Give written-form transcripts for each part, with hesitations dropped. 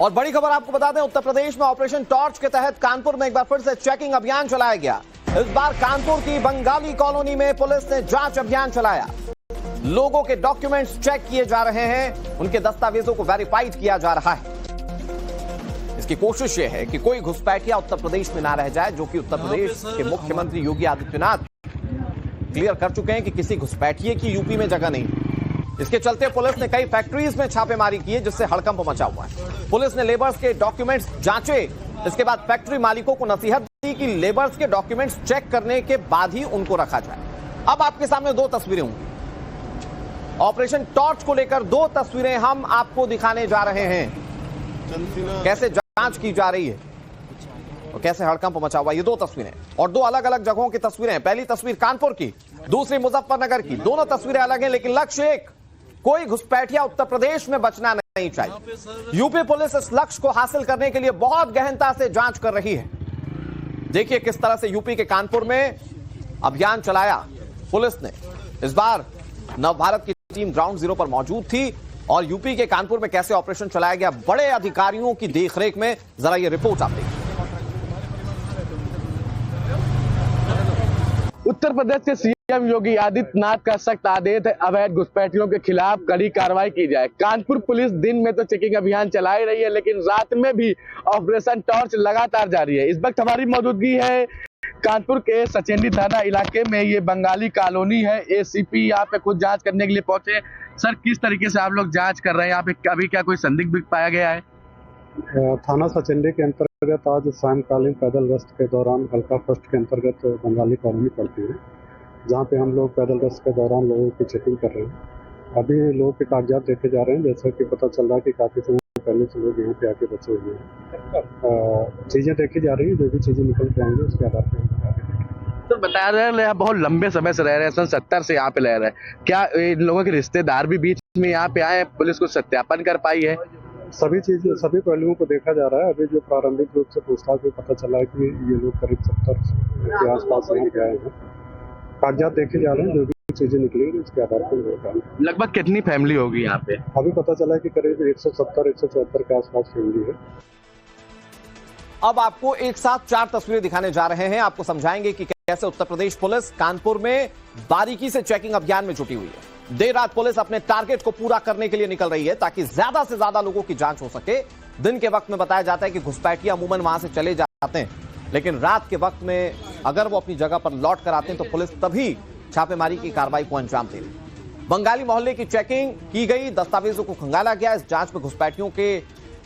और बड़ी खबर आपको बता दें, उत्तर प्रदेश में ऑपरेशन टॉर्च के तहत कानपुर में एक बार फिर से चेकिंग अभियान चलाया गया। इस बार कानपुर की बंगाली कॉलोनी में पुलिस ने जांच अभियान चलाया। लोगों के डॉक्यूमेंट्स चेक किए जा रहे हैं, उनके दस्तावेजों को वेरीफाइड किया जा रहा है। इसकी कोशिश यह है कि कोई घुसपैठिया उत्तर प्रदेश में ना रह जाए, जो कि उत्तर प्रदेश के मुख्यमंत्री योगी आदित्यनाथ क्लियर कर चुके हैं कि किसी घुसपैठिए की यूपी में जगह नहीं। इसके चलते पुलिस ने कई फैक्ट्रीज में छापेमारी की है, जिससे हड़कंप मचा हुआ है। पुलिस ने लेबर्स के डॉक्यूमेंट्स जांचे, इसके बाद फैक्ट्री मालिकों को नसीहत दी कि लेबर्स के डॉक्यूमेंट्स चेक करने के बाद ही उनको रखा जाए। अब आपके सामने दो तस्वीरें होंगी। ऑपरेशन टॉर्च को लेकर दो तस्वीरें हम आपको दिखाने जा रहे हैं, कैसे जांच की जा रही है और कैसे हड़कंप मचा हुआ। ये दो तस्वीरें और दो अलग अलग जगहों की तस्वीरें हैं। पहली तस्वीर कानपुर की, दूसरी मुजफ्फरनगर की। दोनों तस्वीरें अलग हैं, लेकिन लक्ष्य एक, कोई घुसपैठिया उत्तर प्रदेश में बचना नहीं चाहिए। यूपी पुलिस इस लक्ष्य को हासिल करने के लिए बहुत गहनता से जांच कर रही है। देखिए किस तरह से यूपी के कानपुर में अभियान चलाया पुलिस ने। इस बार नवभारत की टीम ग्राउंड जीरो पर मौजूद थी और यूपी के कानपुर में कैसे ऑपरेशन चलाया गया बड़े अधिकारियों की देखरेख में, जरा ये रिपोर्ट आप देखिए। उत्तर प्रदेश के सीएम योगी आदित्यनाथ का सख्त आदेश है, अवैध घुसपैठियों के खिलाफ कड़ी कार्रवाई की जाए। कानपुर पुलिस दिन में तो चेकिंग अभियान चला ही रही है, लेकिन रात में भी ऑपरेशन टॉर्च लगातार जारी है। इस वक्त हमारी मौजूदगी है कानपुर के सचेंडी थाना इलाके में। ये बंगाली कॉलोनी है। एसीपी यहाँ पे खुद जांच करने के लिए पहुंचे। सर, किस तरीके से आप लोग जांच कर रहे हैं यहाँ पे? अभी क्या कोई संदिग्ध पाया गया है? थाना सचेंडी के अंतर्गत आज सायंकालीन पैदल गश्त के दौरान हल्का फर्स्ट के अंतर्गत बंगाली कॉलोनी पड़ती है, जहाँ पे हम लोग पैदल गश्त के दौरान लोगों की चेकिंग कर रहे हैं। अभी लोगों के कागजात देखे जा रहे हैं। जैसा कि पता चल रहा है कि काफ़ी समय पहले से लोग यहाँ पे आके बचे हुए हैं। चीज़ें देखी जा रही है, जो भी चीज़ें निकल के आएंगी उसके आधार पर। तो बता रहे हैं बहुत लंबे समय से रह रहे हैं, सन 70 से यहाँ पे रह रहे हैं। क्या इन लोगों के रिश्तेदार भी बीच में यहाँ पे आए? पुलिस को सत्यापन कर पाई है? सभी सभी पहलुओं को देखा जा रहा है। अभी जो प्रारंभिक रूप से पूछताछ में पता चला है कि ये लोग करीब 70 के आसपास यहाँ पे आए हैं। कागजात देखे जा रहे हैं, जो भी चीजें निकलेंगी उसके आधार पर होगा। लगभग कितनी फैमिली होगी यहाँ पे? अभी पता चला है कि करीब 170-174 के आसपास फैमिली है। अब आपको एक साथ चार तस्वीरें दिखाने जा रहे हैं। आपको समझाएंगे कि कैसे उत्तर प्रदेश पुलिस कानपुर में बारीकी से चेकिंग अभियान में जुटी हुई है। देर रात पुलिस अपने टारगेट को पूरा करने के लिए निकल रही है, ताकि ज्यादा से ज्यादा लोगों की जांच हो सके। दिन के वक्त में बताया जाता है कि घुसपैठिया अमूमन वहां से चले जाते हैं, लेकिन रात के वक्त में अगर वो अपनी जगह पर लौट कर आते हैं तो पुलिस तभी छापेमारी की कार्रवाई को अंजाम दे रही। बंगाली मोहल्ले की चेकिंग की गई, दस्तावेजों को खंगाला गया। इस जांच में घुसपैठियों के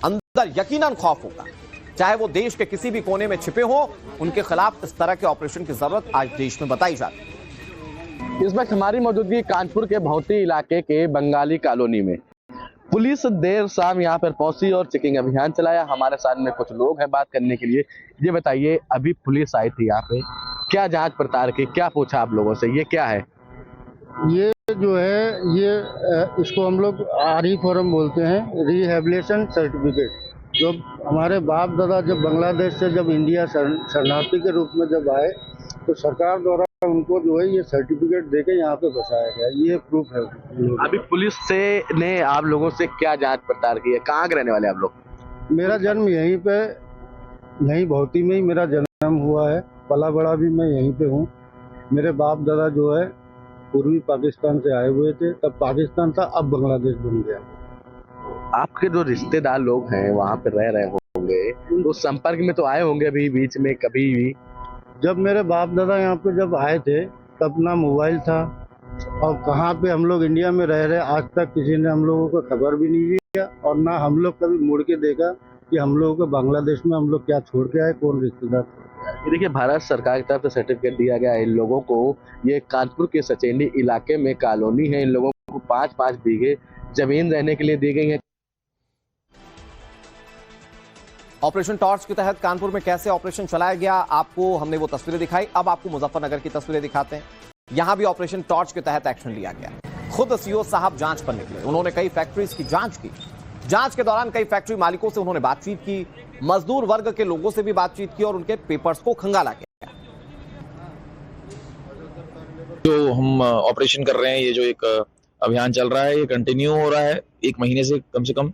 अंदर यकीनन खौफ होगा, चाहे वो देश के किसी भी कोने में छिपे हों। उनके खिलाफ इस तरह के ऑपरेशन की जरूरत आज देश में बताई जाती है। इस वक्त हमारी मौजूदगी कानपुर के भौती इलाके के बंगाली कॉलोनी में। पुलिस देर शाम यहाँ पर पहुंची और चेकिंग अभियान चलाया। हमारे साथ में कुछ लोग हैं बात करने के लिए। ये बताइए, अभी पुलिस आई थी यहाँ पे, क्या जांच पड़ताल की, क्या पूछा आप लोगों से? ये क्या है? ये जो है ये इसको हम लोग आरई फॉर्म बोलते हैं, रिहेबिलिटेशन सर्टिफिकेट। जो हमारे बाप दादा जब बांग्लादेश से जब इंडिया शरणार्थी के रूप में जब आए, तो सरकार द्वारा उनको जो है ये सर्टिफिकेट देके यहाँ पे बसाया गया। ये प्रूफ है। अभी पुलिस से ने आप लोगों से क्या जांच पड़ताल की है? कहाँ के रहने वाले आप लोग? मेरा जन्म यहीं पे, यहीं भौती में ही मेरा जन्म हुआ है। पला बड़ा भी मैं यहीं पे हूँ। मेरे बाप दादा जो है पूर्वी पाकिस्तान से आए हुए थे, तब पाकिस्तान था, अब बांग्लादेश बन गया। आपके जो रिश्तेदार लोग हैं वहाँ पे रह रहे होंगे, तो संपर्क में तो आए होंगे अभी बीच में कभी भी? जब मेरे बाप दादा यहाँ पे जब आए थे, तब ना मोबाइल था, और कहाँ पे हम लोग इंडिया में रह रहे, आज तक किसी ने हम लोगों को खबर भी नहीं दिया, और ना हम लोग कभी मुड़ के देखा कि हम लोगों को बांग्लादेश में हम लोग क्या छोड़ के आए, कौन रिश्तेदार। देखिए, भारत सरकार की तरफ से सर्टिफिकेट दिया गया है इन लोगों को। ये कानपुर के सचेंडी इलाके में कॉलोनी है। इन लोगों को 5-5 बीघे जमीन रहने के लिए दी गई है। ऑपरेशन टॉर्च के तहत कानपुर में कैसे ऑपरेशन चलाया गया, आपको हमने वो तस्वीरें दिखाई। अब आपको मुजफ्फरनगर की तस्वीरें दिखाते हैं। यहां भी ऑपरेशन टॉर्च के तहत एक्शन लिया गया। खुद सीओ साहब जांच पर निकले। उन्होंने कई फैक्ट्रीज की जांच की। जांच के दौरान कई फैक्ट्री मालिकों से उन्होंने बातचीत की, मजदूर वर्ग के लोगों से भी बातचीत की और उनके पेपर्स को खंगाला गया। जो हम ऑपरेशन कर रहे हैं, ये जो एक अभियान चल रहा है, ये कंटिन्यू हो रहा है 1 महीने से कम।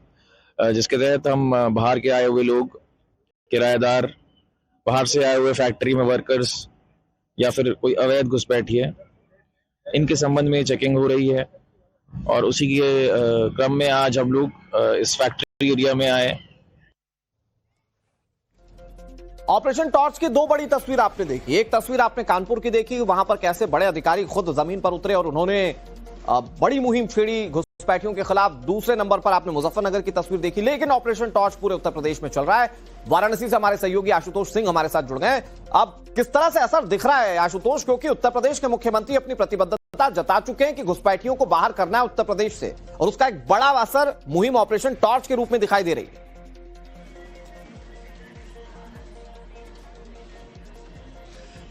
जिसके तहत हम बाहर के आए हुए लोग, किराएदार, बाहर से आए हुए फैक्ट्री में वर्कर्स या फिर कोई अवैध घुसपैठिए, इनके संबंध में चेकिंग हो रही है। और उसी के क्रम में आज हम लोग इस फैक्ट्री एरिया में आए। ऑपरेशन टॉर्च की दो बड़ी तस्वीर आपने देखी। एक तस्वीर आपने कानपुर की देखी, वहां पर कैसे बड़े अधिकारी खुद जमीन पर उतरे और उन्होंने बड़ी मुहिम छेड़ी घुसपैठियों के खिलाफ। दूसरे नंबर पर आपने मुजफ्फरनगर की तस्वीर देखी। लेकिन ऑपरेशन टॉर्च पूरे उत्तर प्रदेश में चल रहा है। वाराणसी से हमारे सहयोगी आशुतोष सिंह हमारे साथ जुड़ गए। अब किस तरह से असर दिख रहा है आशुतोष, क्योंकि उत्तर प्रदेश के मुख्यमंत्री अपनी प्रतिबद्धता जता चुके हैं कि घुसपैठियों को बाहर करना है उत्तर प्रदेश से, और उसका एक बड़ा असर मुहिम ऑपरेशन टॉर्च के रूप में दिखाई दे रही है।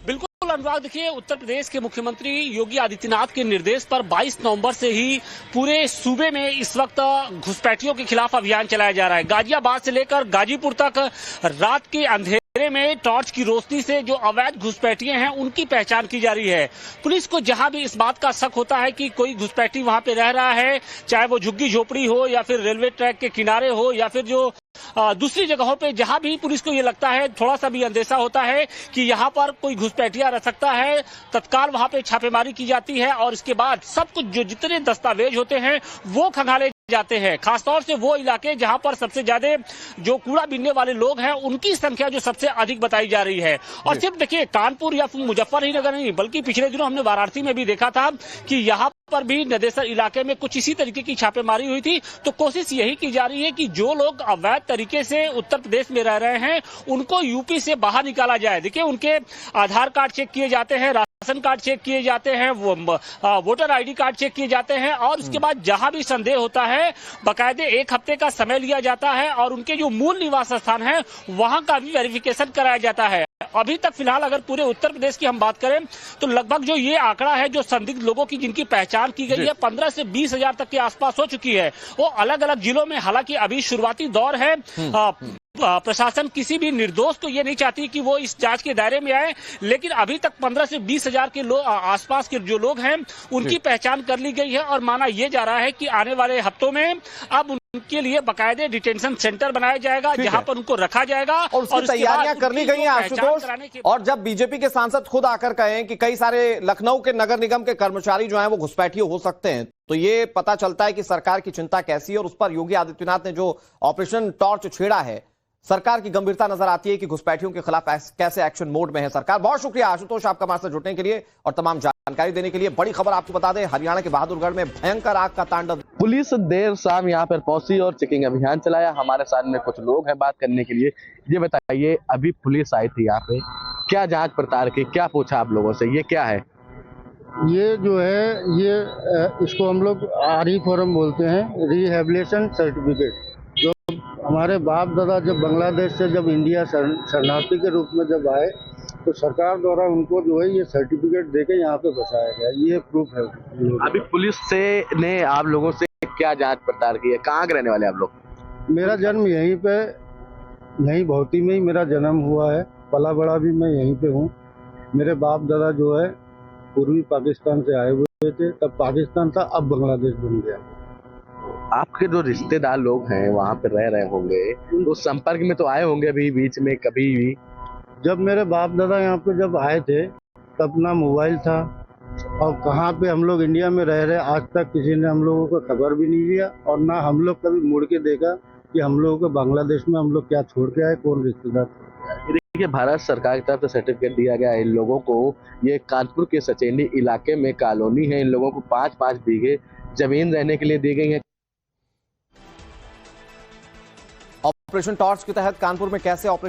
बिल्कुल अनुराग, देखिए उत्तर प्रदेश के मुख्यमंत्री योगी आदित्यनाथ के निर्देश पर 22 नवंबर से ही पूरे सूबे में इस वक्त घुसपैठियों के खिलाफ अभियान चलाया जा रहा है। गाजियाबाद से लेकर गाजीपुर तक रात के अंधेरे में टॉर्च की रोशनी से जो अवैध घुसपैठिए हैं उनकी पहचान की जा रही है। पुलिस को जहां भी इस बात का शक होता है कि कोई घुसपैठी वहां पे रह रहा है, चाहे वो झुग्गी झोपड़ी हो या फिर रेलवे ट्रैक के किनारे हो या फिर जो दूसरी जगहों पे, जहां भी पुलिस को ये लगता है, थोड़ा सा भी अंदेशा होता है कि यहां पर कोई घुसपैठिया रह सकता है, तत्काल वहां पे छापेमारी की जाती है और इसके बाद सब कुछ जो जितने दस्तावेज होते हैं वो खंगाले जाते हैं। खासतौर से वो इलाके जहां पर सबसे ज्यादा जो कूड़ा बीनने वाले लोग हैं उनकी संख्या जो सबसे अधिक बताई जा रही है। और सिर्फ देखिए कानपुर या फिर मुजफ्फरनगर नहीं, बल्कि पिछले दिनों हमने वाराणसी में भी देखा था कि यहाँ पर भी नदेसर इलाके में कुछ इसी तरीके की छापेमारी हुई थी। तो कोशिश यही की जा रही है कि जो लोग अवैध तरीके से उत्तर प्रदेश में रह रहे हैं उनको यूपी से बाहर निकाला जाए। देखिए उनके आधार कार्ड चेक किए जाते हैं, राशन कार्ड चेक किए जाते हैं, वोटर आईडी कार्ड चेक किए जाते हैं और उसके बाद जहां भी संदेह होता है बाकायदे 1 हफ्ते का समय लिया जाता है और उनके जो मूल निवास स्थान है वहां का भी वेरिफिकेशन कराया जाता है। अभी तक फिलहाल अगर पूरे उत्तर प्रदेश की हम बात करें तो लगभग जो ये आंकड़ा है जो संदिग्ध लोगों की जिनकी पहचान की गई है 15 से 20 हजार तक के आसपास हो चुकी है, वो अलग अलग जिलों में। हालांकि अभी शुरुआती दौर है, प्रशासन किसी भी निर्दोष को ये नहीं चाहती कि वो इस जांच के दायरे में आए, लेकिन अभी तक 15 से 20 हजार के लोग आसपास के जो लोग हैं उनकी पहचान कर ली गई है और माना यह जा रहा है कि आने वाले हफ्तों में अब उनके लिए बाकायदे डिटेंशन सेंटर बनाया जाएगा जहां पर उनको रखा जाएगा और उसकी तैयारियां कर ली गई हैं आशुतोष। और जब बीजेपी के सांसद खुद आकर कहें कि कई सारे लखनऊ के नगर निगम के कर्मचारी जो हैं वो घुसपैठी हो सकते हैं, तो ये पता चलता है कि सरकार की चिंता कैसी है। और उस पर योगी आदित्यनाथ ने जो ऑपरेशन टॉर्च छेड़ा है, सरकार की गंभीरता नजर आती है कि घुसपैठियों के खिलाफ कैसे एक्शन मोड में है सरकार। बहुत शुक्रिया आशुतोष आपका हमारे साथ जुड़ने के लिए और तमाम जानकारी देने के लिए। बड़ी खबर आपको बता दें, हरियाणा के बहादुरगढ़ में भयंकर आग का तांडव। पुलिस देर शाम यहाँ पर पहुंची और चेकिंग अभियान चलाया। हमारे साथ में कुछ लोग हैं बात करने के लिए। ये बताइए, अभी पुलिस आई थी यहाँ पे, क्या जांच पड़ताल की, क्या पूछा आप लोगों से, ये क्या है? ये जो है ये इसको हम लोग RE फॉर्म बोलते हैं, रिहेबिलिटेशन सर्टिफिकेट। जो हमारे बाप दादा जब बांग्लादेश से जब इंडिया शरणार्थी के रूप में जब आए तो सरकार द्वारा उनको जो है ये सर्टिफिकेट देके यहाँ पे बसाया गया, ये प्रूफ है। अभी पुलिस से ने आप लोगों से क्या जांच पड़ताल की है? कहाँ के रहने वाले आप लोग? मेरा जन्म यहीं पे, यहीं भौती में ही मेरा जन्म हुआ है, पला बड़ा भी मैं यहीं पे हूँ। मेरे बाप दादा जो है पूर्वी पाकिस्तान से आए हुए थे, तब पाकिस्तान था, अब बांग्लादेश बन गया। आपके जो रिश्तेदार लोग हैं वहाँ पे रह रहे होंगे, तो संपर्क में तो आए होंगे अभी बीच में कभी भी? जब मेरे बाप दादा यहाँ पे जब आए थे तब ना मोबाइल था और कहाँ पे हम लोग इंडिया में रह रहे, आज तक किसी ने हम लोगों को खबर भी नहीं दिया और ना हम लोग कभी मुड़ के देखा कि हम लोगों को बांग्लादेश में हम लोग क्या छोड़ के आए, कौन रिश्तेदार। देखिए, भारत सरकार की तरफ से सर्टिफिकेट दिया गया है इन लोगों को। ये कानपुर के सचेंडी इलाके में कॉलोनी है, इन लोगों को 5-5 बीघे जमीन रहने के लिए दी गई है। ऑपरेशन टॉर्च के तहत कानपुर में कैसे ऑपरेशन